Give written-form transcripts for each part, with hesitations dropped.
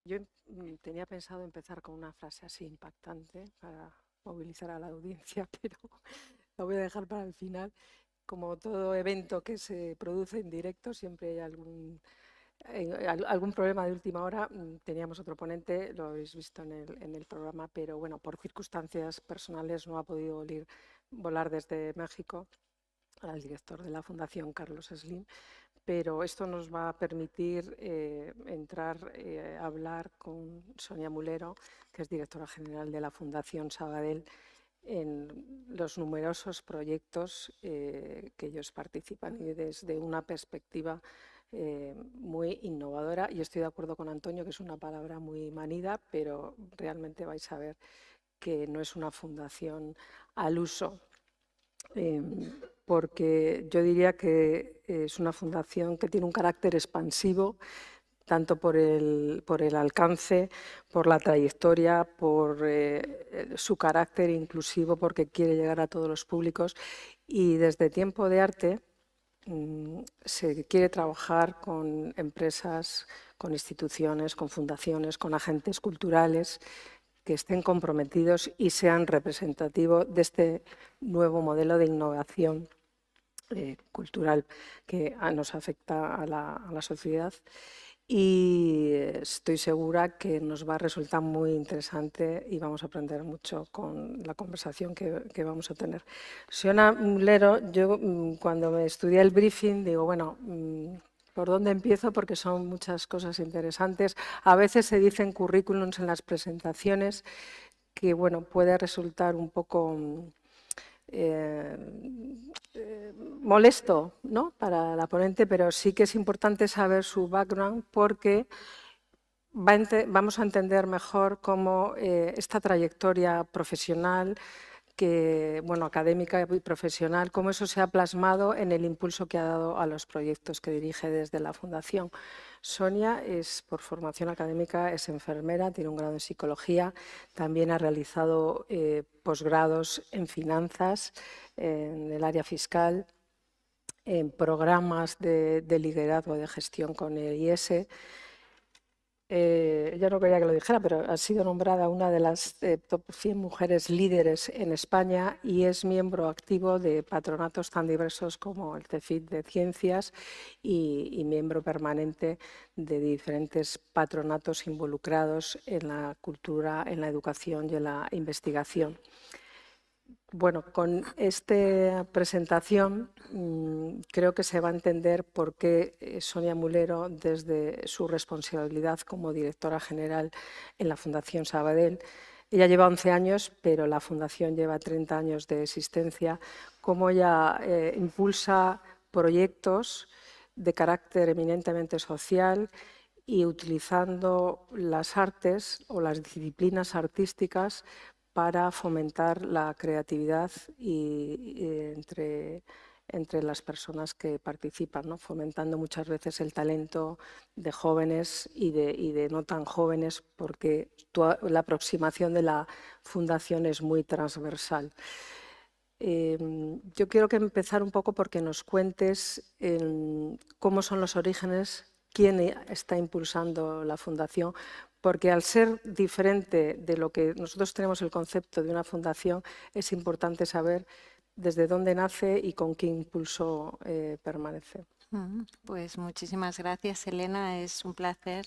Yo tenía pensado empezar con una frase así impactante para movilizar a la audiencia, pero la voy a dejar para el final. Como todo evento que se produce en directo, siempre hay algún problema de última hora. Teníamos otro ponente, lo habéis visto en el programa, pero bueno, por circunstancias personales no ha podido volar desde México al director de la Fundación, Carlos Slim, pero esto nos va a permitir a hablar con Sonia Mulero, que es directora general de la Fundación Sabadell, en los numerosos proyectos que ellos participan y desde una perspectiva muy innovadora. Y estoy de acuerdo con Antonio, que es una palabra muy manida, pero realmente vais a ver que no es una fundación al uso, porque yo diría que es una fundación que tiene un carácter expansivo, tanto por el alcance, por la trayectoria, por su carácter inclusivo, porque quiere llegar a todos los públicos. Y desde Tiempo de Arte se quiere trabajar con empresas, con instituciones, con fundaciones, con agentes culturales que estén comprometidos y sean representativos de este nuevo modelo de innovación cultural que nos afecta a la sociedad. Y estoy segura que nos va a resultar muy interesante y vamos a aprender mucho con la conversación que vamos a tener. Siona Mulero, yo cuando me estudié el briefing digo, bueno, ¿por dónde empiezo? Porque son muchas cosas interesantes. A veces se dicen currículums en las presentaciones que, bueno, puede resultar un poco eh, molesto, ¿no?, para la ponente, pero sí que es importante saber su background porque vamos a entender mejor cómo esta trayectoria profesional, académica y profesional, cómo eso se ha plasmado en el impulso que ha dado a los proyectos que dirige desde la Fundación. Sonia es, por formación académica, es enfermera, tiene un grado en psicología, también ha realizado posgrados en finanzas, en el área fiscal, en programas de liderazgo de gestión con el IS. Yo no quería que lo dijera, pero ha sido nombrada una de las top 100 mujeres líderes en España y es miembro activo de patronatos tan diversos como el CEFIT de Ciencias y miembro permanente de diferentes patronatos involucrados en la cultura, en la educación y en la investigación. Bueno, con esta presentación creo que se va a entender por qué Sonia Mulero, desde su responsabilidad como directora general en la Fundación Sabadell, ella lleva 11 años, pero la Fundación lleva 30 años de existencia, cómo ella impulsa proyectos de carácter eminentemente social y utilizando las artes o las disciplinas artísticas para fomentar la creatividad entre las personas que participan, ¿no?, fomentando muchas veces el talento de jóvenes y de no tan jóvenes, porque la aproximación de la fundación es muy transversal. Yo quiero empezar un poco porque nos cuentes cómo son los orígenes, quién está impulsando la fundación, porque al ser diferente de lo que nosotros tenemos el concepto de una fundación, es importante saber desde dónde nace y con qué impulso permanece. Pues muchísimas gracias, Elena, es un placer.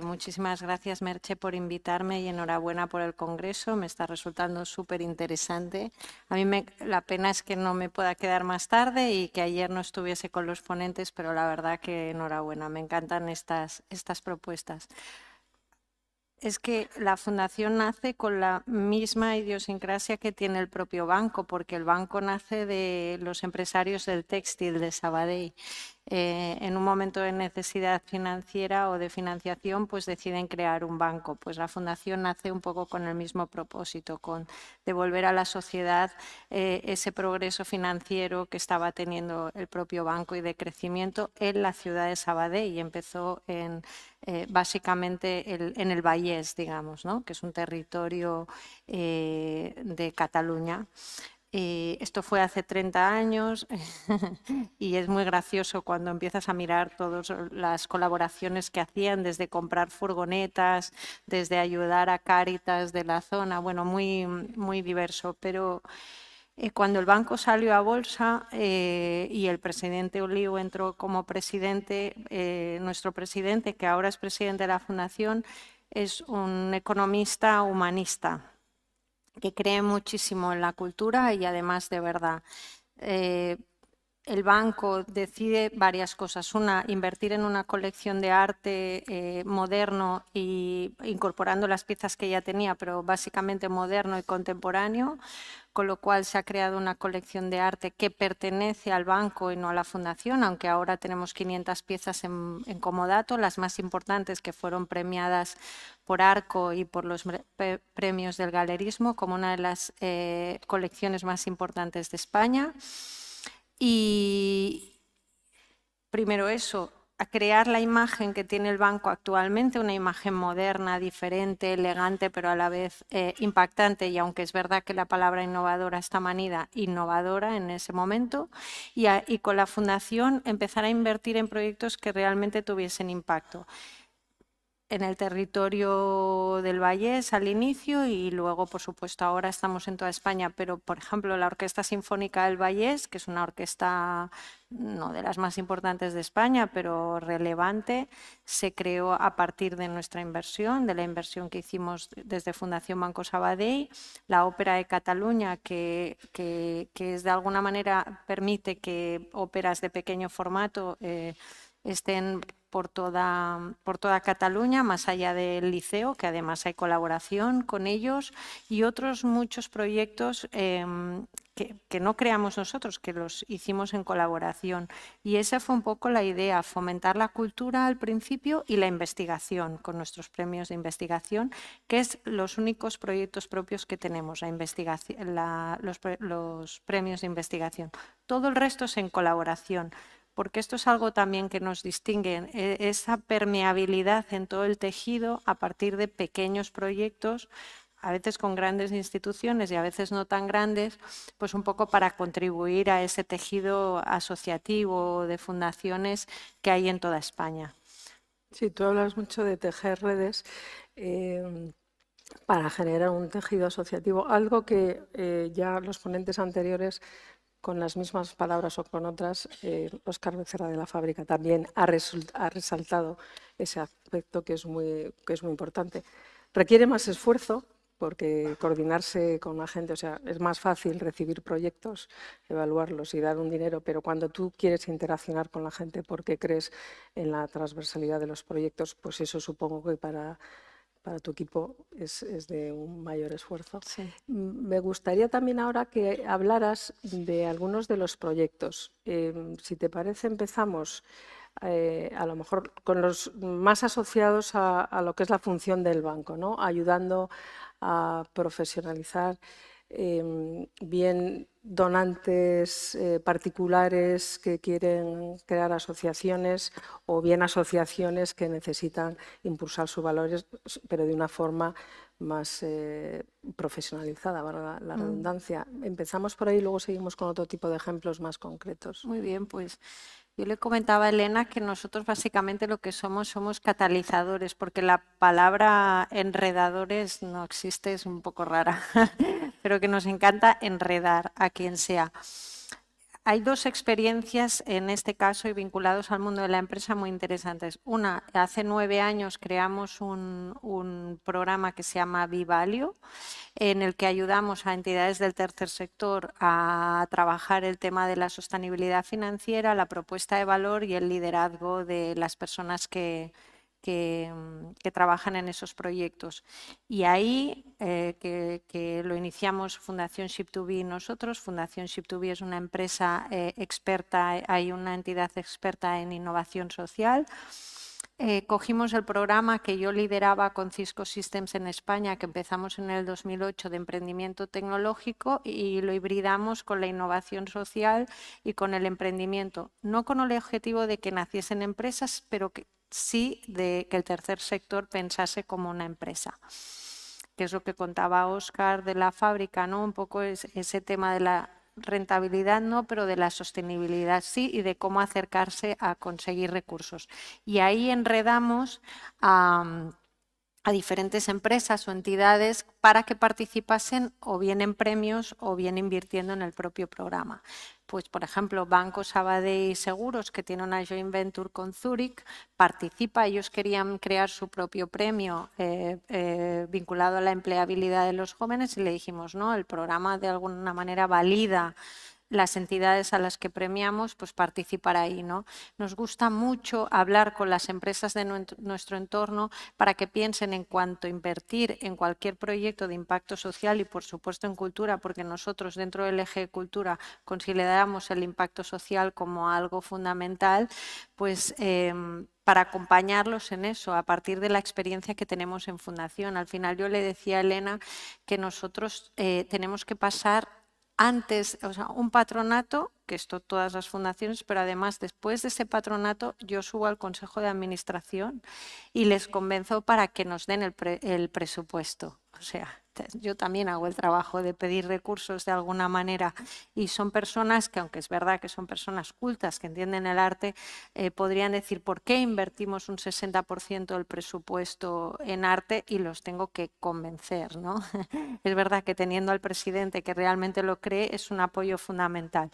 Muchísimas gracias, Merche, por invitarme y enhorabuena por el congreso. Me está resultando súper interesante. A mí la pena es que no me pueda quedar más tarde y que ayer no estuviese con los ponentes, pero la verdad que enhorabuena. Me encantan estas propuestas. Es que la fundación nace con la misma idiosincrasia que tiene el propio banco, porque el banco nace de los empresarios del textil de Sabadell. En un momento de necesidad financiera o de financiación, pues deciden crear un banco. Pues la fundación nace un poco con el mismo propósito, con devolver a la sociedad ese progreso financiero que estaba teniendo el propio banco y de crecimiento en la ciudad de Sabadell, y empezó básicamente en el Vallès, digamos, ¿no?, que es un territorio de Cataluña. Esto fue hace 30 años y es muy gracioso cuando empiezas a mirar todas las colaboraciones que hacían, desde comprar furgonetas, desde ayudar a Cáritas de la zona, bueno, muy, muy diverso. Pero cuando el banco salió a bolsa y el presidente Oliu entró como presidente, nuestro presidente, que ahora es presidente de la fundación, es un economista humanista que cree muchísimo en la cultura y además de verdad. El banco decide varias cosas. Una, invertir en una colección de arte moderno y incorporando las piezas que ya tenía, pero básicamente moderno y contemporáneo, con lo cual se ha creado una colección de arte que pertenece al banco y no a la fundación, aunque ahora tenemos 500 piezas en comodato, las más importantes que fueron premiadas por Arco y por los premios del galerismo como una de las colecciones más importantes de España. Y primero eso, a crear la imagen que tiene el banco actualmente, una imagen moderna, diferente, elegante, pero a la vez impactante, y aunque es verdad que la palabra innovadora está manida, innovadora en ese momento, y con la fundación empezar a invertir en proyectos que realmente tuviesen impacto en el territorio del Vallés al inicio y luego, por supuesto, ahora estamos en toda España, pero, por ejemplo, la Orquesta Sinfónica del Vallés, que es una orquesta no de las más importantes de España, pero relevante, se creó a partir de nuestra inversión, de la inversión que hicimos desde Fundación Banco Sabadell. La Ópera de Cataluña, que es de alguna manera permite que óperas de pequeño formato estén por toda Cataluña, más allá del liceo, que además hay colaboración con ellos, y otros muchos proyectos que no creamos nosotros, que los hicimos en colaboración. Y esa fue un poco la idea, fomentar la cultura al principio y la investigación, con nuestros premios de investigación, que es los únicos proyectos propios que tenemos, los premios de investigación. Todo el resto es en colaboración, porque esto es algo también que nos distingue, esa permeabilidad en todo el tejido a partir de pequeños proyectos, a veces con grandes instituciones y a veces no tan grandes, pues un poco para contribuir a ese tejido asociativo de fundaciones que hay en toda España. Sí, tú hablas mucho de tejer redes para generar un tejido asociativo, algo que ya los ponentes anteriores, con las mismas palabras o con otras, Óscar Becerra de la Fábrica también ha resaltado ese aspecto que es muy importante. Requiere más esfuerzo porque coordinarse con la gente, o sea, es más fácil recibir proyectos, evaluarlos y dar un dinero, pero cuando tú quieres interaccionar con la gente porque crees en la transversalidad de los proyectos, pues eso supongo que para tu equipo es de un mayor esfuerzo. Sí. Me gustaría también ahora que hablaras de algunos de los proyectos. Si te parece, empezamos a lo mejor con los más asociados a lo que es la función del banco, ¿no? Ayudando a profesionalizar bien donantes particulares que quieren crear asociaciones o bien asociaciones que necesitan impulsar sus valores, pero de una forma más profesionalizada, valga la redundancia. Empezamos por ahí y luego seguimos con otro tipo de ejemplos más concretos. Muy bien, pues yo le comentaba a Elena que nosotros básicamente lo que somos catalizadores, porque la palabra enredadores no existe, es un poco rara, pero que nos encanta enredar a quien sea. Hay dos experiencias en este caso y vinculados al mundo de la empresa muy interesantes. Una, hace 9 años creamos un programa que se llama Vivalio, en el que ayudamos a entidades del tercer sector a trabajar el tema de la sostenibilidad financiera, la propuesta de valor y el liderazgo de las personas que trabajan en esos proyectos. Y ahí, que lo iniciamos Fundación Ship2B y nosotros, Fundación Ship2B es una empresa experta, hay una entidad experta en innovación social. Cogimos el programa que yo lideraba con Cisco Systems en España, que empezamos en el 2008 de emprendimiento tecnológico, y lo hibridamos con la innovación social y con el emprendimiento, no con el objetivo de que naciesen empresas, pero que sí de que el tercer sector pensase como una empresa. que es lo que contaba Óscar de la fábrica, ¿no? Un poco ese tema de la rentabilidad no, pero de la sostenibilidad sí, y de cómo acercarse a conseguir recursos. Y ahí enredamos a diferentes empresas o entidades para que participasen o bien en premios o bien invirtiendo en el propio programa. Pues, por ejemplo, Banco Sabadell Seguros, que tiene una joint venture con Zurich, participa. Ellos querían crear su propio premio vinculado a la empleabilidad de los jóvenes y le dijimos, no, el programa de alguna manera valida las entidades a las que premiamos, pues participar ahí, ¿no? Nos gusta mucho hablar con las empresas de nuestro entorno para que piensen en cuanto a invertir en cualquier proyecto de impacto social y, por supuesto, en cultura, porque nosotros dentro del eje de cultura consideramos el impacto social como algo fundamental, pues para acompañarlos en eso, a partir de la experiencia que tenemos en Fundación. Al final yo le decía a Elena que nosotros tenemos que pasar antes, o sea, un patronato, que esto todas las fundaciones, pero además después de ese patronato yo subo al Consejo de Administración y les convenzo para que nos den el presupuesto. O sea, yo también hago el trabajo de pedir recursos de alguna manera y son personas que, aunque es verdad que son personas cultas, que entienden el arte, podrían decir ¿por qué invertimos un 60% del presupuesto en arte? Y los tengo que convencer, ¿no? Es verdad que teniendo al presidente que realmente lo cree es un apoyo fundamental.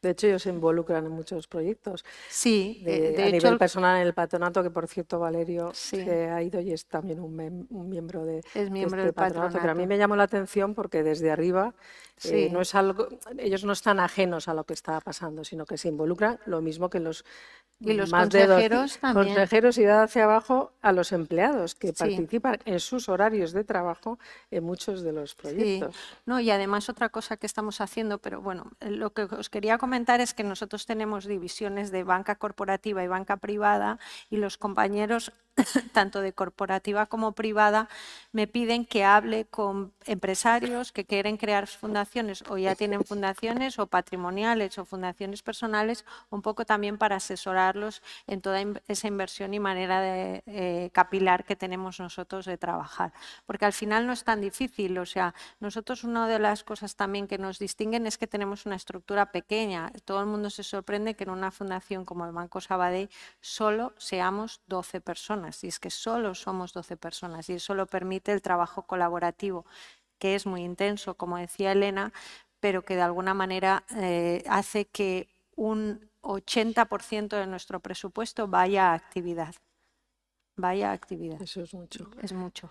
De hecho, ellos se involucran en muchos proyectos. Sí, a nivel personal en el patronato, que por cierto Valerio sí, se ha ido y es también un miembro de miembro este del patronato. Pero a mí me llamó la atención porque desde arriba sí. no es algo, ellos no están ajenos a lo que está pasando, sino que se involucran lo mismo que los Y los más consejeros también. consejeros y da hacia abajo a los empleados que Sí. participan en sus horarios de trabajo en muchos de los proyectos. Sí. No, y además otra cosa que estamos haciendo, pero bueno, lo que os quería comentar es que nosotros tenemos divisiones de banca corporativa y banca privada y los compañeros tanto de corporativa como privada, me piden que hable con empresarios que quieren crear fundaciones o ya tienen fundaciones o patrimoniales o fundaciones personales, un poco también para asesorarlos en toda esa inversión y manera de capilar que tenemos nosotros de trabajar. Porque al final no es tan difícil, o sea, nosotros una de las cosas también que nos distinguen es que tenemos una estructura pequeña. Todo el mundo se sorprende que en una fundación como el Banco Sabadell solo seamos 12 personas. Y es que solo somos 12 personas y eso lo permite el trabajo colaborativo, que es muy intenso, como decía Elena, pero que de alguna manera hace que un 80% de nuestro presupuesto vaya a actividad. Vaya a actividad. Eso es mucho. Es mucho.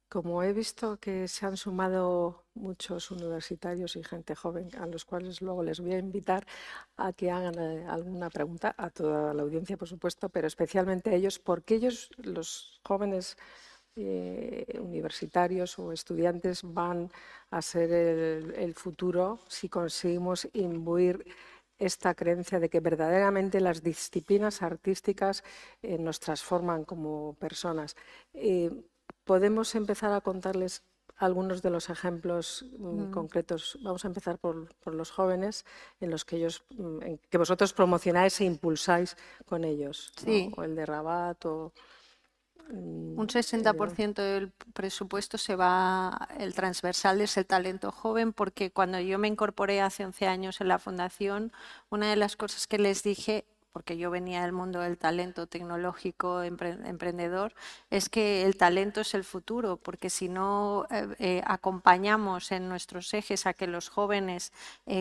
Como he visto que se han sumado muchos universitarios y gente joven, a los cuales luego les voy a invitar a que hagan alguna pregunta, a toda la audiencia, por supuesto, pero especialmente a ellos, porque ellos, los jóvenes universitarios o estudiantes, van a ser el futuro si conseguimos imbuir esta creencia de que verdaderamente las disciplinas artísticas nos transforman como personas. Podemos empezar a contarles algunos de los ejemplos concretos. Vamos a empezar por los jóvenes, en los que ellos, que vosotros promocionáis e impulsáis con ellos, sí. ¿no? O el de Rabat o... Un 60% del presupuesto se va, el transversal es el talento joven, porque cuando yo me incorporé hace 11 años en la fundación, una de las cosas que les dije, porque yo venía del mundo del talento tecnológico emprendedor, es que el talento es el futuro, porque si no acompañamos en nuestros ejes a que los jóvenes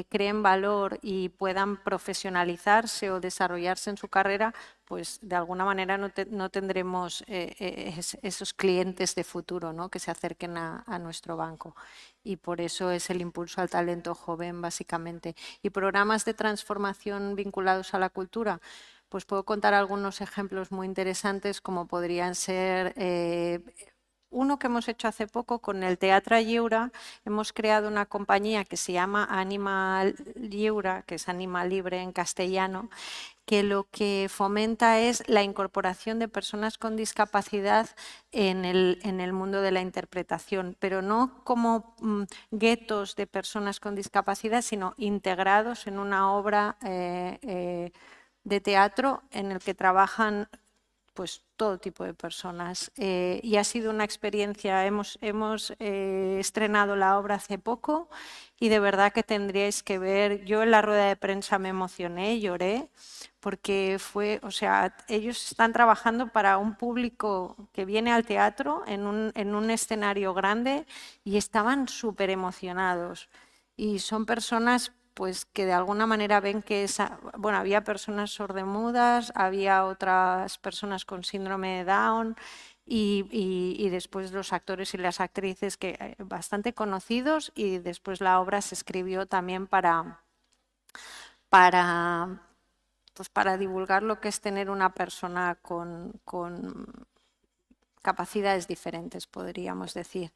creen valor y puedan profesionalizarse o desarrollarse en su carrera, pues de alguna manera no tendremos esos clientes de futuro, ¿no? Que se acerquen a nuestro banco. Y por eso es el impulso al talento joven, básicamente. Y programas de transformación vinculados a la cultura, pues puedo contar algunos ejemplos muy interesantes, como podrían ser... uno que hemos hecho hace poco con el Teatre Lliure, hemos creado una compañía que se llama Animal Lliure, que es Animal Libre en castellano, que lo que fomenta es la incorporación de personas con discapacidad en el mundo de la interpretación, pero no como guetos de personas con discapacidad, sino integrados en una obra de teatro en el que trabajan pues todo tipo de personas. Y ha sido una experiencia, hemos estrenado la obra hace poco y de verdad que tendríais que ver, yo en la rueda de prensa me emocioné, lloré, porque fue, o sea, ellos están trabajando para un público que viene al teatro en un escenario grande y estaban súper emocionados. Y son personas pues que de alguna manera ven que bueno, había personas sordomudas, había otras personas con síndrome de Down y después los actores y las actrices que bastante conocidos, y después la obra se escribió también pues para divulgar lo que es tener una persona con capacidades diferentes, podríamos decir.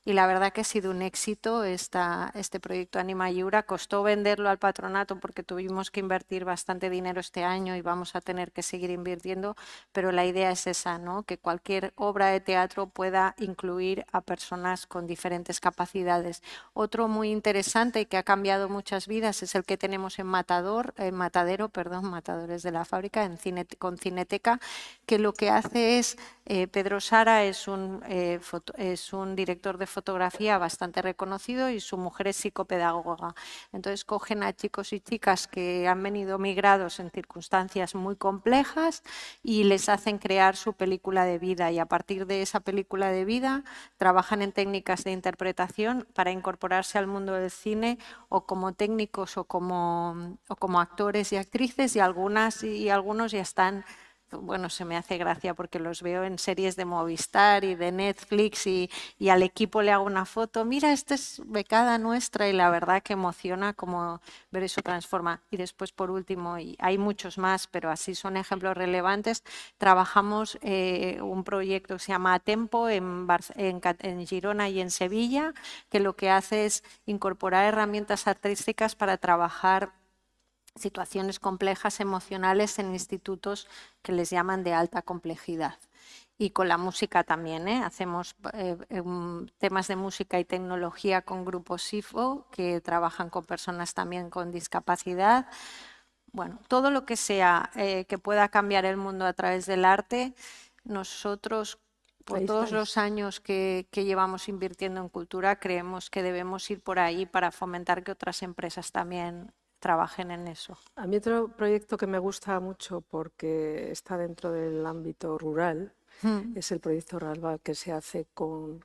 Y la verdad que ha sido un éxito este proyecto Anima Iura. Costó venderlo al patronato porque tuvimos que invertir bastante dinero este año y vamos a tener que seguir invirtiendo, pero la idea es esa, ¿no? Que cualquier obra de teatro pueda incluir a personas con diferentes capacidades. Otro muy interesante y que ha cambiado muchas vidas es el que tenemos en Matadero, Matadores de la Fábrica, con Cineteca, que lo que hace es, Pedro Sara es un director de fotografía bastante reconocido y su mujer es psicopedagoga. Entonces cogen a chicos y chicas que han venido migrados en circunstancias muy complejas y les hacen crear su película de vida, y a partir de esa película de vida trabajan en técnicas de interpretación para incorporarse al mundo del cine o como técnicos o como actores y actrices, y algunos ya están. Bueno, se me hace gracia porque los veo en series de Movistar y de Netflix y al equipo le hago una foto, mira, esta es becada nuestra, y la verdad que emociona como ver eso transforma. Y después, por último, y hay muchos más, pero así son ejemplos relevantes, trabajamos un proyecto que se llama Tempo en Girona y en Sevilla, que lo que hace es incorporar herramientas artísticas para trabajar situaciones complejas emocionales en institutos que les llaman de alta complejidad. Y con la música también, hacemos temas de música y tecnología con grupos SIFO que trabajan con personas también con discapacidad. Bueno, todo lo que sea que pueda cambiar el mundo a través del arte, nosotros, por todos los años que llevamos invirtiendo en cultura, creemos que debemos ir por ahí para fomentar que otras empresas también trabajen en eso. A mí otro proyecto que me gusta mucho porque está dentro del ámbito rural es el proyecto Raval, que se hace con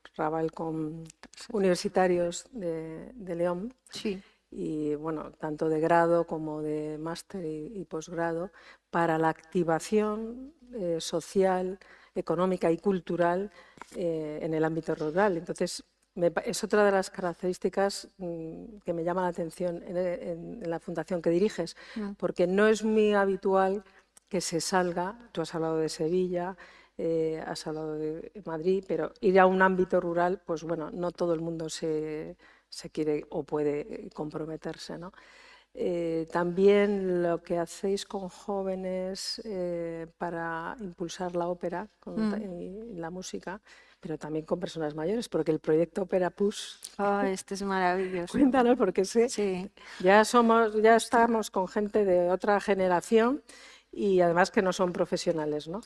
universitarios de León. Sí. Y bueno, tanto de grado como de máster y posgrado, para la activación social, económica y cultural en el ámbito rural. Entonces, es otra de las características que me llama la atención en la fundación que diriges, porque no es muy habitual que se salga, tú has hablado de Sevilla, has hablado de Madrid, pero ir a un ámbito rural, pues bueno, no todo el mundo se quiere o puede comprometerse, ¿no? También lo que hacéis con jóvenes para impulsar la ópera y la música, pero también con personas mayores, porque el proyecto Ópera Push... Este es maravilloso. Cuéntanos, porque sé, sí. ya estamos con gente de otra generación y además que no son profesionales, ¿no?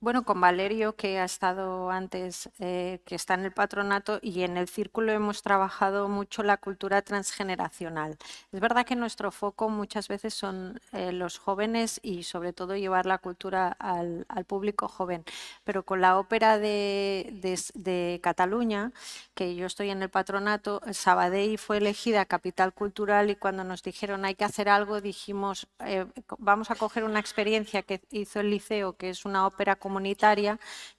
Bueno, con Valerio, que ha estado antes, que está en el patronato, y en el círculo hemos trabajado mucho la cultura transgeneracional. Es verdad que nuestro foco muchas veces son los jóvenes y sobre todo llevar la cultura al público joven, pero con la ópera de Cataluña, que yo estoy en el patronato, Sabadell fue elegida capital cultural, y cuando nos dijeron hay que hacer algo, dijimos vamos a coger una experiencia que hizo el Liceo, que es una ópera comunitaria,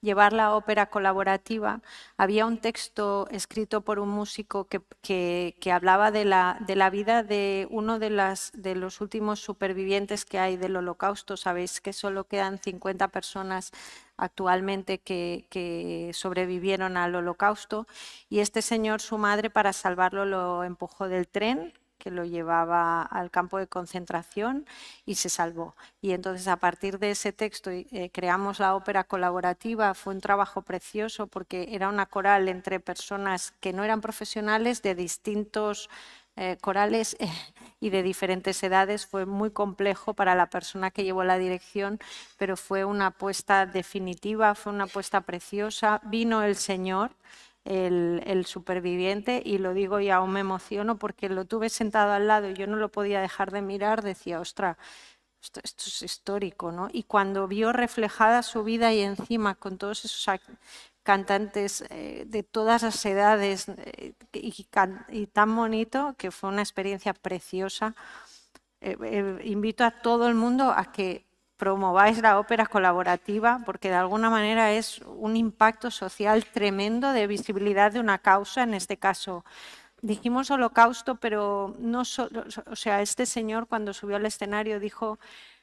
llevar la ópera colaborativa. Había un texto escrito por un músico que hablaba de la vida de uno de los últimos supervivientes que hay del Holocausto. Sabéis que solo quedan 50 personas actualmente que sobrevivieron al Holocausto, y este señor, su madre, para salvarlo lo empujó del tren que lo llevaba al campo de concentración y se salvó. Y entonces a partir de ese texto creamos la ópera colaborativa. Fue un trabajo precioso porque era una coral entre personas que no eran profesionales de distintos corales y de diferentes edades. Fue muy complejo para la persona que llevó la dirección, pero fue una apuesta definitiva, fue una apuesta preciosa. Vino el Señor, el superviviente, y lo digo y aún me emociono porque lo tuve sentado al lado y yo no lo podía dejar de mirar. Decía, ostras, esto es histórico, ¿no? Y cuando vio reflejada su vida y encima con todos esos cantantes de todas las edades y tan bonito, que fue una experiencia preciosa. Invito a todo el mundo a que promováis la ópera colaborativa, porque de alguna manera es un impacto social tremendo de visibilidad de una causa, en este caso dijimos holocausto, pero no solo, o sea, este señor cuando subió al escenario dijo: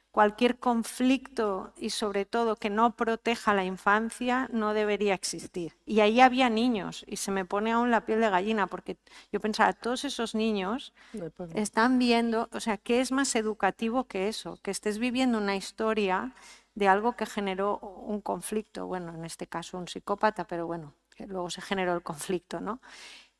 cualquier conflicto y sobre todo que no proteja la infancia no debería existir. Y ahí había niños y se me pone aún la piel de gallina porque yo pensaba, todos esos niños están viendo, o sea, ¿qué es más educativo que eso? Que estés viviendo una historia de algo que generó un conflicto, bueno, en este caso un psicópata, pero bueno, que luego se generó el conflicto, ¿no?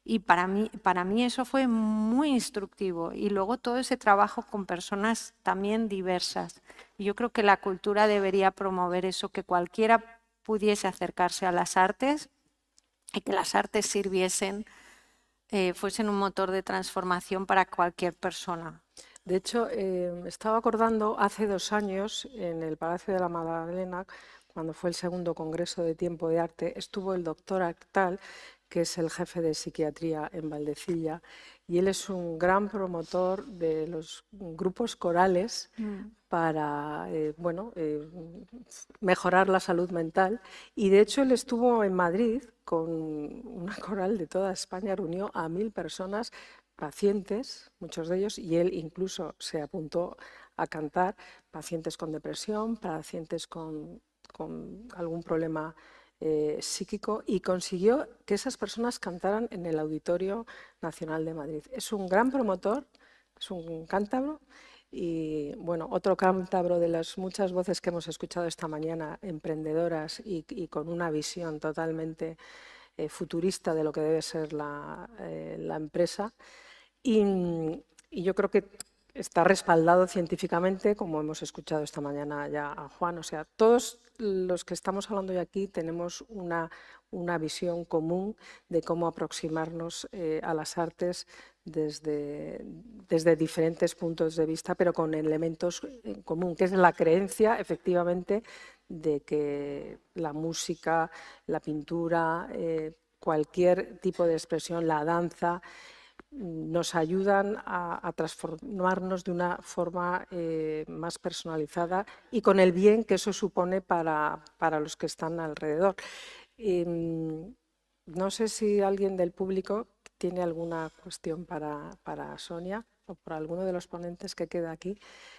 Y para mí eso fue muy instructivo. Y luego todo ese trabajo con personas también diversas. Y yo creo que la cultura debería promover eso, que cualquiera pudiese acercarse a las artes y que las artes sirviesen, fuesen un motor de transformación para cualquier persona. De hecho, estaba acordando hace 2 años en el Palacio de la Magdalena, cuando fue el segundo Congreso de Tiempo de Arte, estuvo el doctor Actal, que es el jefe de psiquiatría en Valdecilla, y él es un gran promotor de los grupos corales para mejorar la salud mental. Y de hecho él estuvo en Madrid con una coral de toda España, reunió a 1000 personas, pacientes, muchos de ellos, y él incluso se apuntó a cantar, pacientes con depresión, pacientes con algún problema psíquico, y consiguió que esas personas cantaran en el Auditorio Nacional de Madrid. Es un gran promotor, es un cántabro, y bueno, otro cántabro de las muchas voces que hemos escuchado esta mañana, emprendedoras y con una visión totalmente futurista de lo que debe ser la empresa. Y yo creo que está respaldado científicamente, como hemos escuchado esta mañana ya a Juan. O sea, todos los que estamos hablando hoy aquí tenemos una visión común de cómo aproximarnos a las artes desde diferentes puntos de vista, pero con elementos en común, que es la creencia, efectivamente, de que la música, la pintura, cualquier tipo de expresión, la danza, nos ayudan a transformarnos de una forma más personalizada y con el bien que eso supone para los que están alrededor. No sé si alguien del público tiene alguna cuestión para Sonia o por alguno de los ponentes que queda aquí.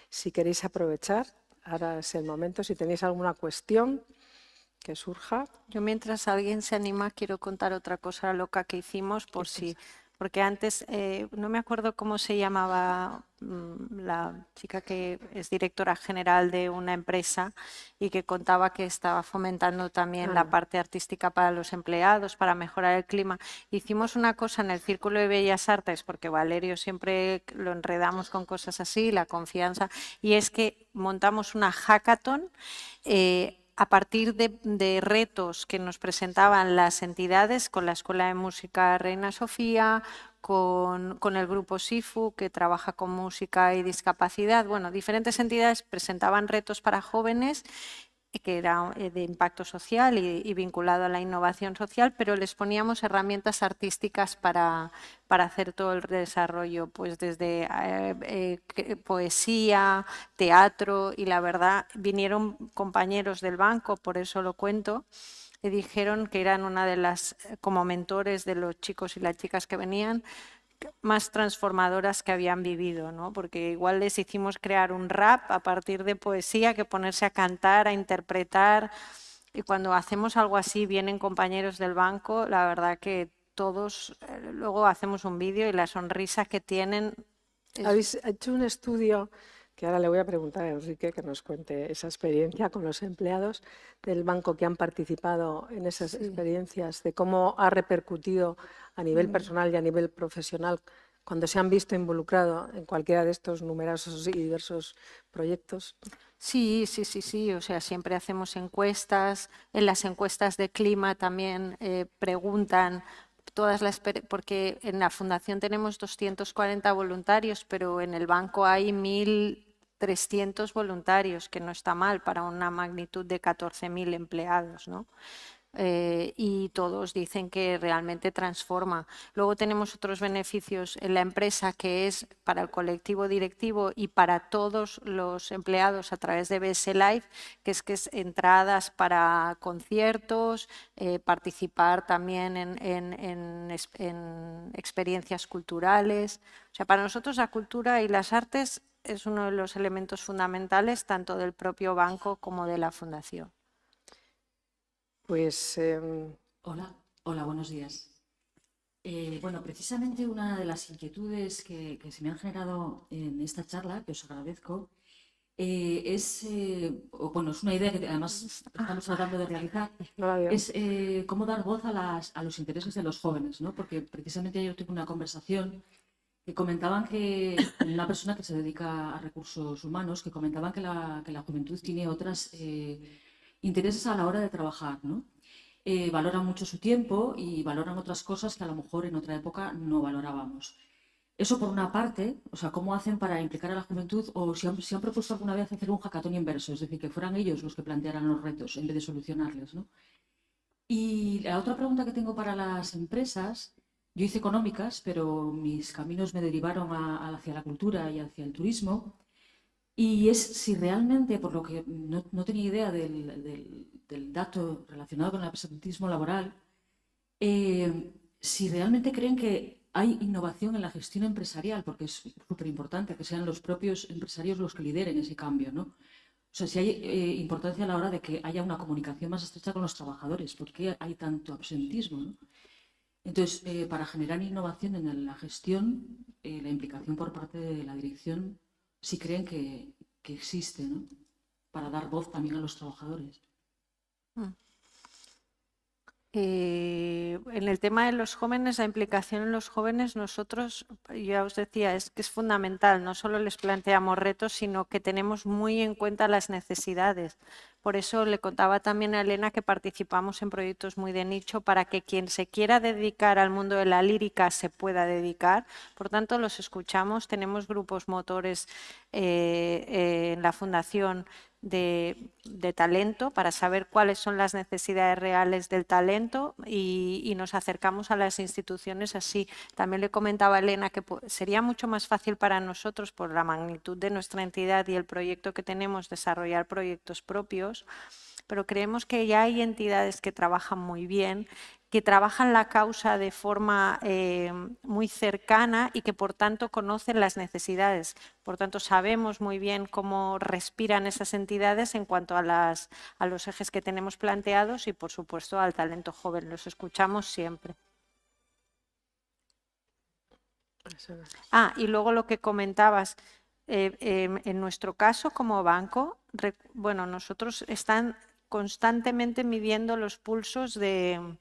Si queréis aprovechar, ahora es el momento. Si tenéis alguna cuestión que surja. Yo, mientras alguien se anima, quiero contar otra cosa loca que hicimos, porque antes, no me acuerdo cómo se llamaba la chica que es directora general de una empresa y que contaba que estaba fomentando también la parte artística para los empleados, para mejorar el clima. Hicimos una cosa en el Círculo de Bellas Artes, porque Valerio siempre lo enredamos con cosas así, la confianza, y es que montamos una hackathon a partir de retos que nos presentaban las entidades, con la Escuela de Música Reina Sofía, con el grupo SIFU, que trabaja con música y discapacidad. Bueno, diferentes entidades presentaban retos para jóvenes que era de impacto social y vinculado a la innovación social, pero les poníamos herramientas artísticas para hacer todo el desarrollo, pues desde poesía, teatro, y la verdad vinieron compañeros del banco, por eso lo cuento, y dijeron que eran una de las, como mentores de los chicos y las chicas que venían, más transformadoras que habían vivido, ¿no? Porque igual les hicimos crear un rap a partir de poesía, que ponerse a cantar, a interpretar, y cuando hacemos algo así vienen compañeros del banco, la verdad que todos, luego hacemos un vídeo y la sonrisa que tienen. Habéis hecho un estudio, que ahora le voy a preguntar a Enrique que nos cuente esa experiencia con los empleados del banco que han participado en esas experiencias, de cómo ha repercutido a nivel personal y a nivel profesional cuando se han visto involucrados en cualquiera de estos numerosos y diversos proyectos? Sí, sí, sí, sí, o sea, siempre hacemos encuestas, en las encuestas de clima también preguntan porque en la fundación tenemos 240 voluntarios, pero en el banco hay 1.300 voluntarios, que no está mal para una magnitud de 14.000 empleados, ¿no? Y todos dicen que realmente transforma. Luego tenemos otros beneficios en la empresa, que es para el colectivo directivo y para todos los empleados a través de BS Live, que es entradas para conciertos, participar también en experiencias culturales. O sea, para nosotros la cultura y las artes es uno de los elementos fundamentales tanto del propio banco como de la fundación. Pues Hola, hola, buenos días. Bueno, precisamente una de las inquietudes que se me han generado en esta charla, que os agradezco, es una idea que además estamos tratando de realizar, no la veo. es cómo dar voz a los intereses de los jóvenes, ¿no? Porque precisamente ayer tuve una conversación que comentaban que una persona que se dedica a recursos humanos, que comentaban que la juventud tiene otros intereses a la hora de trabajar, ¿no? Valoran mucho su tiempo y valoran otras cosas que a lo mejor en otra época no valorábamos. Eso por una parte, o sea, cómo hacen para implicar a la juventud o si han propuesto alguna vez hacer un hackathon inverso, es decir, que fueran ellos los que plantearan los retos en vez de solucionarles, ¿no? Y la otra pregunta que tengo para las empresas, yo hice económicas, pero mis caminos me derivaron hacia la cultura y hacia el turismo. Y es si realmente, por lo que no tenía idea del dato relacionado con el absentismo laboral, si realmente creen que hay innovación en la gestión empresarial, porque es súper importante que sean los propios empresarios los que lideren ese cambio, ¿no? O sea, si hay importancia a la hora de que haya una comunicación más estrecha con los trabajadores, ¿por qué hay tanto absentismo, ¿no? Entonces, para generar innovación en la gestión, la implicación por parte de la dirección, sí creen que existe, ¿no? Para dar voz también a los trabajadores. En el tema de los jóvenes, la implicación en los jóvenes, nosotros, ya os decía, es que es fundamental. No solo les planteamos retos, sino que tenemos muy en cuenta las necesidades. Por eso le contaba también a Elena que participamos en proyectos muy de nicho para que quien se quiera dedicar al mundo de la lírica se pueda dedicar. Por tanto, los escuchamos. Tenemos grupos motores en la Fundación de talento para saber cuáles son las necesidades reales del talento y nos acercamos a las instituciones así. También le comentaba a Elena que sería mucho más fácil para nosotros, por la magnitud de nuestra entidad y el proyecto que tenemos, desarrollar proyectos propios, pero creemos que ya hay entidades que trabajan muy bien, que trabajan la causa de forma muy cercana y que por tanto conocen las necesidades. Por tanto, sabemos muy bien cómo respiran esas entidades en cuanto a los ejes que tenemos planteados y, por supuesto, al talento joven. Los escuchamos siempre. Y luego lo que comentabas, en nuestro caso como banco, bueno, nosotros están constantemente midiendo los pulsos de...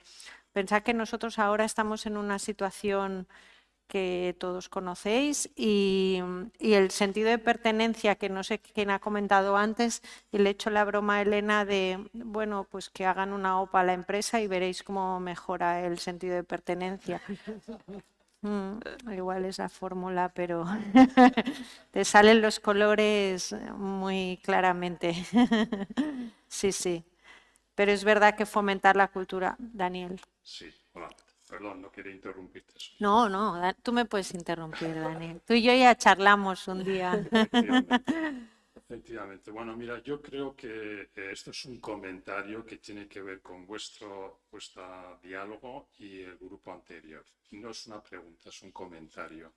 Pensad que nosotros ahora estamos en una situación que todos conocéis y el sentido de pertenencia, que no sé quién ha comentado antes, y le he hecho la broma a Elena de, bueno, pues que hagan una OPA a la empresa y veréis cómo mejora el sentido de pertenencia. Igual es la fórmula, pero te salen los colores muy claramente. Sí, sí. Pero es verdad que fomentar la cultura, Daniel. Sí, hola. Perdón, no quería interrumpirte. No, tú me puedes interrumpir, Daniel. Tú y yo ya charlamos un día. Efectivamente. Bueno, mira, yo creo que esto es un comentario que tiene que ver con vuestro diálogo y el grupo anterior. No es una pregunta, es un comentario.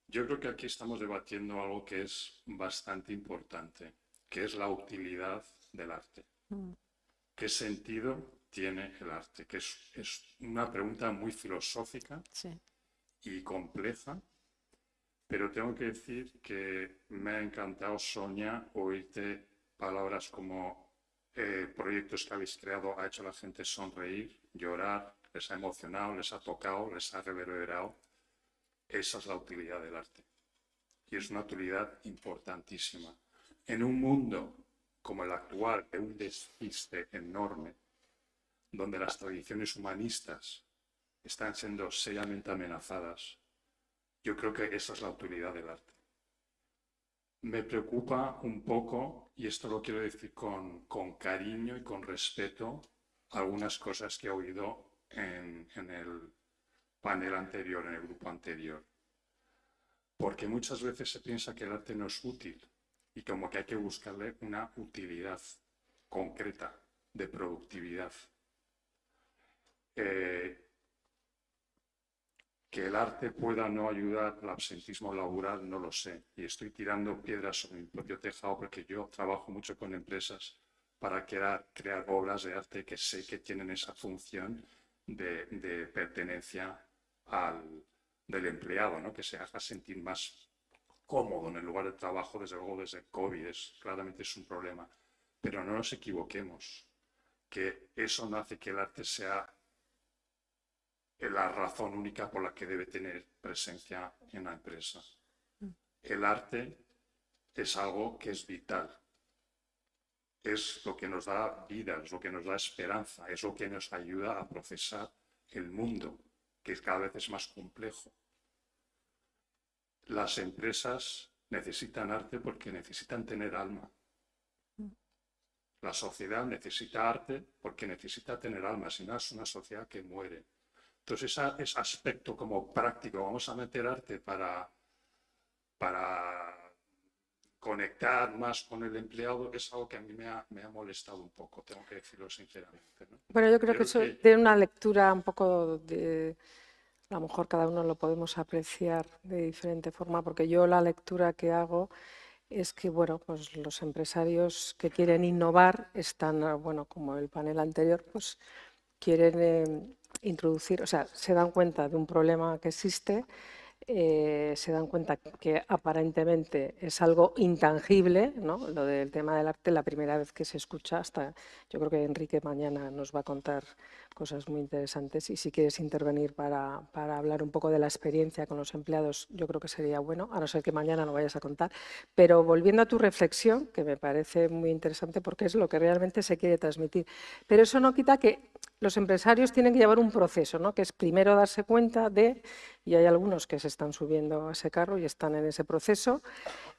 Yo creo que aquí estamos debatiendo algo que es bastante importante, que es la utilidad del arte. ¿Qué sentido tiene el arte? Que es una pregunta muy filosófica y compleja, pero tengo que decir que me ha encantado, Sonia, oírte palabras como proyectos que habéis creado ha hecho a la gente sonreír, llorar, les ha emocionado, les ha tocado, les ha reverberado. Esa es la utilidad del arte. Y es una utilidad importantísima. En un mundo como el actual, de un despiste enorme, donde las tradiciones humanistas están siendo seriamente amenazadas, yo creo que esa es la utilidad del arte. Me preocupa un poco, y esto lo quiero decir con cariño y con respeto, algunas cosas que he oído en el panel anterior, en el grupo anterior. Porque muchas veces se piensa que el arte no es útil y como que hay que buscarle una utilidad concreta de productividad. Que el arte pueda no ayudar al absentismo laboral, no lo sé. Y estoy tirando piedras sobre mi propio tejado porque yo trabajo mucho con empresas para crear obras de arte que sé que tienen esa función de pertenencia del empleado, ¿no? Que se haga sentir más cómodo en el lugar de trabajo. Desde luego, desde el COVID, claramente es un problema. Pero no nos equivoquemos, que eso no hace que el arte sea la razón única por la que debe tener presencia en la empresa. El arte es algo que es vital. Es lo que nos da vida, es lo que nos da esperanza, es lo que nos ayuda a procesar el mundo, que cada vez es más complejo. Las empresas necesitan arte porque necesitan tener alma. La sociedad necesita arte porque necesita tener alma, si no es una sociedad que muere. Entonces, ese aspecto como práctico, vamos a meter arte para conectar más con el empleado, es algo que a mí me ha molestado un poco, tengo que decirlo sinceramente, ¿no? Bueno, yo creo que eso tiene una lectura un poco de... A lo mejor cada uno lo podemos apreciar de diferente forma, porque yo la lectura que hago es que, bueno, pues los empresarios que quieren innovar están, bueno, como el panel anterior, pues quieren introducir, o sea, se dan cuenta de un problema que existe, se dan cuenta que aparentemente es algo intangible, ¿no? Lo del tema del arte, la primera vez que se escucha, hasta yo creo que Enrique mañana nos va a contar cosas muy interesantes, y si quieres intervenir para hablar un poco de la experiencia con los empleados, yo creo que sería bueno, a no ser que mañana lo vayas a contar. Pero volviendo a tu reflexión, que me parece muy interesante porque es lo que realmente se quiere transmitir, pero eso no quita que los empresarios tienen que llevar un proceso, ¿no? Que es primero darse cuenta de, y hay algunos que se están subiendo a ese carro y están en ese proceso,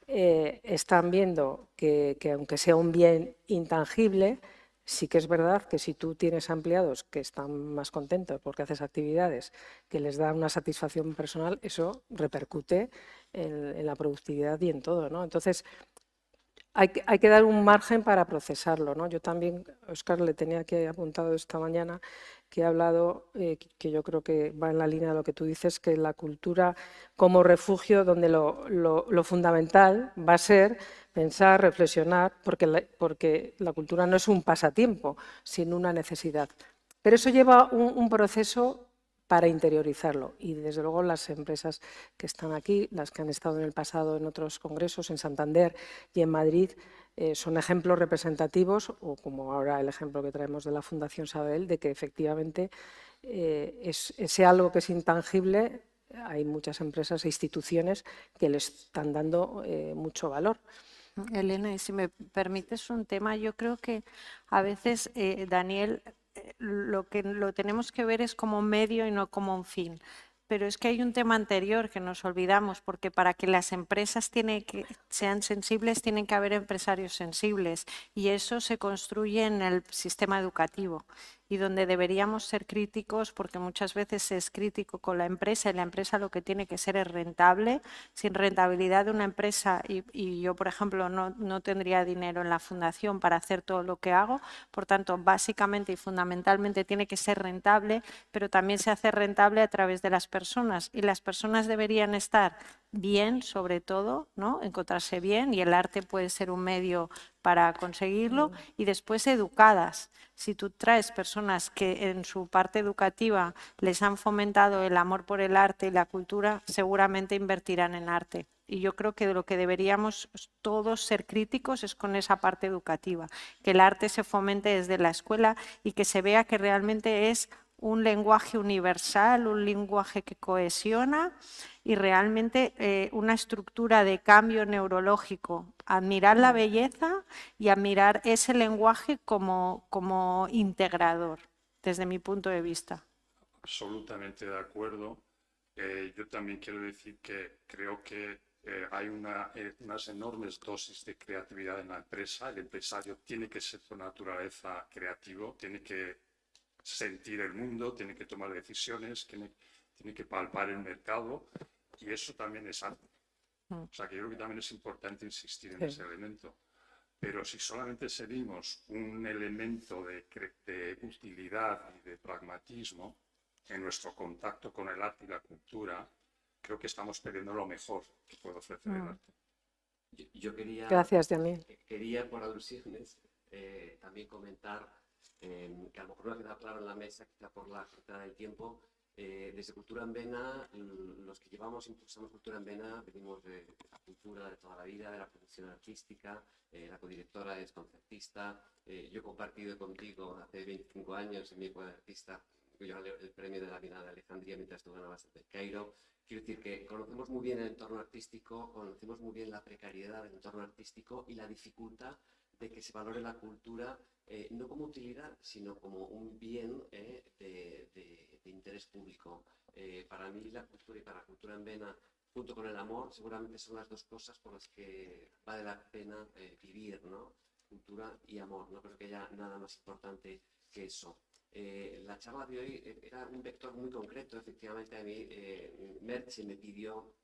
están viendo que aunque sea un bien intangible, sí que es verdad que si tú tienes empleados que están más contentos porque haces actividades que les dan una satisfacción personal, eso repercute en la productividad y en todo, ¿no? Entonces, hay que dar un margen para procesarlo, ¿no? Yo también, Óscar, le tenía que apuntado esta mañana que he hablado, que yo creo que va en la línea de lo que tú dices, que la cultura como refugio, donde lo fundamental va a ser pensar, reflexionar, porque la cultura no es un pasatiempo, sino una necesidad. Pero eso lleva un proceso para interiorizarlo, y desde luego las empresas que están aquí, las que han estado en el pasado en otros congresos, en Santander y en Madrid, son ejemplos representativos, o como ahora el ejemplo que traemos de la Fundación Sabadell, de que efectivamente ese algo que es intangible, hay muchas empresas e instituciones que le están dando mucho valor. Elena, y si me permites un tema, yo creo que a veces, Daniel, lo tenemos que ver es como medio y no como un fin. Pero es que hay un tema anterior que nos olvidamos, porque para que las empresas sean sensibles tienen que haber empresarios sensibles, y eso se construye en el sistema educativo, y donde deberíamos ser críticos, porque muchas veces se es crítico con la empresa, y la empresa lo que tiene que ser es rentable. Sin rentabilidad de una empresa, y yo, por ejemplo, no tendría dinero en la fundación para hacer todo lo que hago, por tanto, básicamente y fundamentalmente tiene que ser rentable, pero también se hace rentable a través de las personas, y las personas deberían estar bien, sobre todo, ¿no? Encontrarse bien, y el arte puede ser un medio para conseguirlo, y después educadas. Si tú traes personas que en su parte educativa les han fomentado el amor por el arte y la cultura, seguramente invertirán en arte. Y yo creo que de lo que deberíamos todos ser críticos es con esa parte educativa, que el arte se fomente desde la escuela y que se vea que realmente es un lenguaje universal, un lenguaje que cohesiona y realmente una estructura de cambio neurológico, admirar la belleza y admirar ese lenguaje como integrador, desde mi punto de vista. Absolutamente de acuerdo. Yo también quiero decir que creo que hay unas enormes dosis de creatividad en la empresa. El empresario tiene que ser por naturaleza creativo, tiene que sentir el mundo, tiene que tomar decisiones, tiene que palpar el mercado, y eso también es arte. O sea, que yo creo que también es importante insistir en ese elemento. Pero si solamente seguimos un elemento de utilidad y de pragmatismo en nuestro contacto con el arte y la cultura, creo que estamos perdiendo lo mejor que puede ofrecer el arte. Yo Gracias, Daniel. quería, por alusiones, también comentar que a lo mejor no ha quedado claro en la mesa, quizá por la falta del tiempo. Desde Cultura en Vena, los que impulsamos Cultura en Vena, venimos de la cultura de toda la vida, de la producción artística. La codirectora es concertista. Yo he compartido contigo hace 25 años en mi época de artista, yo gané el premio de la Bienal de Alejandría mientras tú ganabas el de Cairo. Quiero decir que conocemos muy bien el entorno artístico, conocemos muy bien la precariedad del entorno artístico y la dificultad de que se valore la cultura no como utilidad, sino como un bien de interés público. Para mí la cultura y para la Cultura en Vena, junto con el amor, seguramente son las dos cosas por las que vale la pena vivir, ¿no? Cultura y amor. No creo que haya nada más importante que eso. La charla de hoy era un vector muy concreto. Efectivamente, a mí Merche me pidió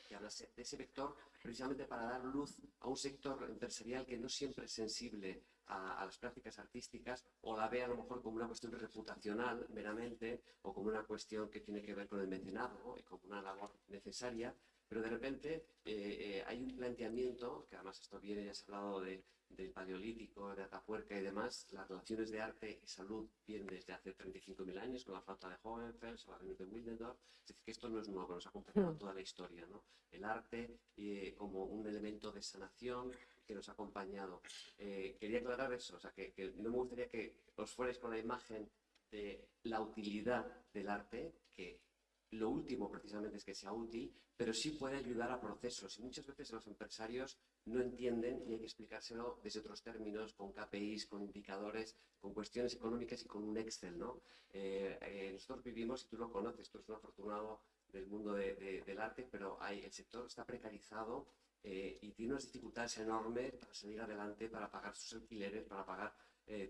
que hablase de ese vector precisamente para dar luz a un sector empresarial que no siempre es sensible a las prácticas artísticas, o la ve a lo mejor como una cuestión reputacional meramente, o como una cuestión que tiene que ver con el mecenazgo y como una labor necesaria, pero de repente hay un planteamiento, que además esto viene, ya se ha hablado del Paleolítico, de Atapuerca y demás. Las relaciones de arte y salud vienen desde hace 35.000 años, con la flauta de Hohenfels o la Venus de Willendorf. Es decir, que esto no es nuevo, nos ha acompañado toda la historia, ¿no? El arte como un elemento de sanación que nos ha acompañado. Quería aclarar eso, o sea, que no me gustaría que os fuerais con la imagen de la utilidad del arte, que lo último precisamente es que sea útil, pero sí puede ayudar a procesos. Y muchas veces los empresarios no entienden y hay que explicárselo desde otros términos, con KPIs, con indicadores, con cuestiones económicas y con un Excel, ¿no? Nosotros vivimos, y tú lo conoces, tú eres un afortunado del mundo del arte, pero el sector está precarizado y tiene unas dificultades enormes para salir adelante, para pagar sus alquileres, para pagar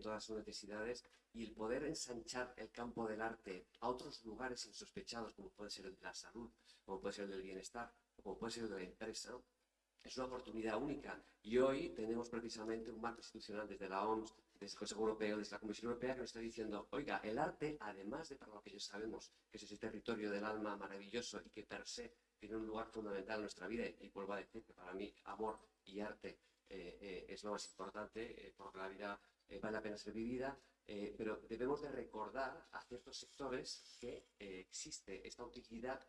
todas sus necesidades, y el poder ensanchar el campo del arte a otros lugares insospechados, como puede ser el de la salud, como puede ser el del bienestar, como puede ser el de la empresa, es una oportunidad única. Y hoy tenemos precisamente un marco institucional desde la OMS, desde el Consejo Europeo, desde la Comisión Europea, que nos está diciendo, oiga, el arte, además de para lo que ya sabemos, que es ese territorio del alma maravilloso y que per se tiene un lugar fundamental en nuestra vida, y vuelvo a decir que para mí amor y arte es lo más importante, porque la vida vale la pena ser vivida, pero debemos de recordar a ciertos sectores que existe esta utilidad,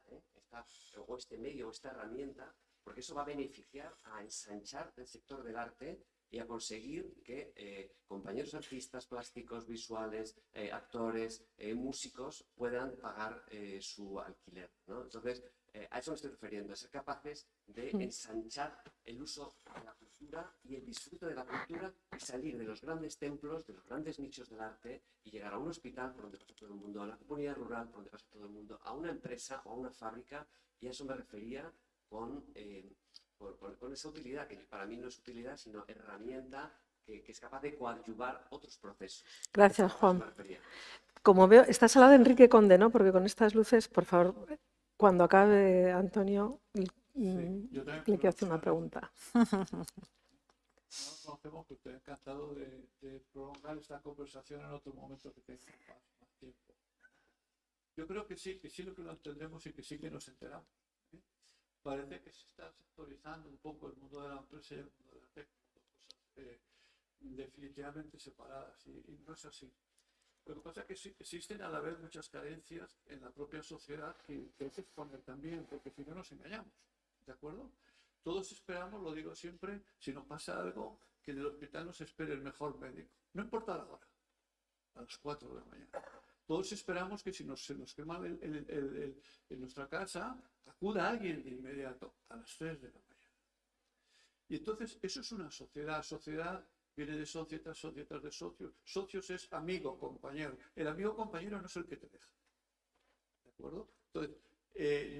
o este medio, o esta herramienta, porque eso va a beneficiar a ensanchar el sector del arte y a conseguir que compañeros artistas plásticos, visuales, actores, músicos puedan pagar su alquiler, ¿no? Entonces, a eso me estoy refiriendo, a ser capaces de ensanchar el uso de la cultura y el disfrute de la cultura y salir de los grandes templos, de los grandes nichos del arte y llegar a un hospital por donde pasa todo el mundo, a una comunidad rural por donde pasa todo el mundo, a una empresa o a una fábrica, y a eso me refería con esa utilidad, que para mí no es utilidad, sino herramienta que es capaz de coadyuvar otros procesos. Gracias, Juan. Como veo, estás al lado de Enrique Conde, ¿no? Porque con estas luces, por favor, cuando acabe Antonio, le quiero hacer una pregunta. No conocemos, que estoy encantado de prolongar esta conversación en otro momento que tenga más tiempo. Yo creo que sí lo que lo entendemos y que sí que nos enteramos. Parece que se está sectorizando un poco el mundo de la empresa y el mundo de la técnica, cosas definitivamente separadas, y no es así. Lo que pasa es que sí, existen a la vez muchas carencias en la propia sociedad que hay que exponer también, porque si no nos engañamos, ¿de acuerdo? Todos esperamos, lo digo siempre, si nos pasa algo, que en el hospital nos espere el mejor médico. No importa la hora, a las 4 de la mañana. Todos esperamos que si se nos quema en nuestra casa, acuda alguien de inmediato a las 3 de la mañana. Y entonces eso es una sociedad. Sociedad viene de societas, societas de socios. Socios es amigo, compañero. El amigo compañero no es el que te deja. ¿De acuerdo? Entonces,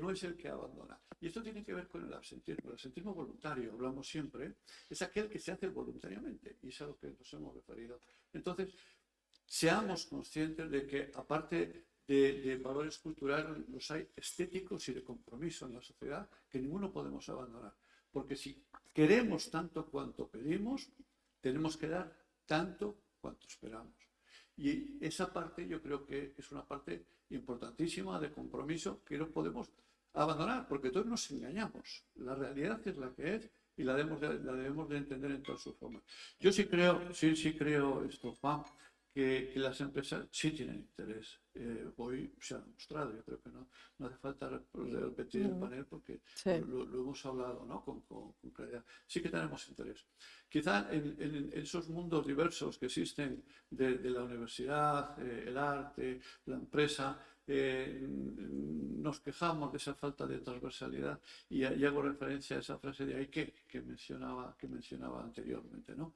no es el que abandona. Y esto tiene que ver con el absentismo. El absentismo voluntario, hablamos siempre, es aquel que se hace voluntariamente. Y es a lo que nos hemos referido. Entonces, seamos conscientes de que, aparte de valores culturales, los hay estéticos y de compromiso en la sociedad que ninguno podemos abandonar. Porque si queremos tanto cuanto pedimos, tenemos que dar tanto cuanto esperamos. Y esa parte yo creo que es una parte importantísima de compromiso que no podemos abandonar, porque todos nos engañamos. La realidad es la que es y la debemos de entender en todas sus formas. Yo sí creo esto, Juan, que las empresas sí tienen interés. Hoy se ha demostrado, yo creo que no hace falta repetir el panel porque Sí. lo hemos hablado, ¿no? con claridad. Sí que tenemos interés. Quizá en esos mundos diversos que existen de la universidad, el arte, la empresa, nos quejamos de esa falta de transversalidad y hago referencia a esa frase de ahí que mencionaba anteriormente, ¿no?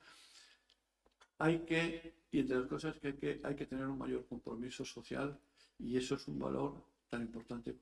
Y entre las cosas que hay que tener un mayor compromiso social y eso es un valor tan importante